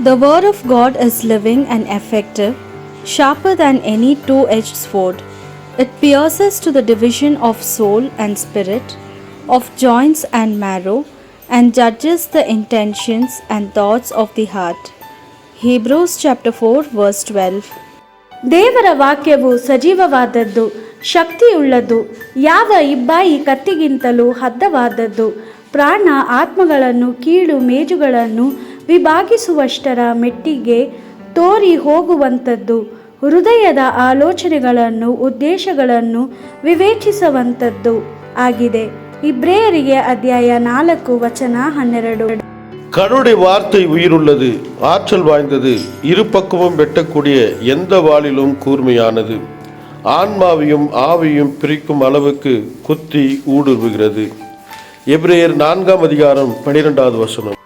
The word of God is living and effective, sharper than any two-edged sword. It pierces to the division of soul and spirit, of joints and marrow, and judges the intentions and thoughts of the heart. Hebrews chapter 4 verse 12. ದೇವರ ವಾಕ್ಯವು ಸಜೀವವಾದದ್ದು, ಶಕ್ತಿಯುಳ್ಳದ್ದು, ಯಾವ ಇಬ್ಬಾಯಿ ಕತ್ತಿಗಿಂತಲೂ ಹದ್ದವಾದದ್ದು, ಪ್ರಾಣ ಆತ್ಮಗಳನ್ನು ಕೀಳು ಮೇಜುಗಳನ್ನು ವಿಭಾಗಿಸುವಷ್ಟರ ಮೆಟ್ಟಿಗೆ ತೋರಿ ಹೋಗುವಂಥದ್ದು, ಹೃದಯದ ಆಲೋಚನೆಗಳನ್ನು ಉದ್ದೇಶಗಳನ್ನು ವಿವೇಚಿಸುವಂಥದ್ದು ಆಗಿದೆ. ಇಬ್ರಿಯರಿಗೆ ಅಧ್ಯಾಯ 4 ವಚನ 12. கடவுளுடைய வார்த்தை உயிருள்ளது, ஆற்றல் வாய்ந்தது, இரு பக்கமும் வெட்டக்கூடிய எந்த வாளிலும் கூர்மையானது, ஆன்மாவையும் ஆவியும் பிரிக்கும் அளவுக்கு குத்தி ஊடுருவுகிறது. எபிரேயர் 4 அதிகாரம் 12வது வசனம்.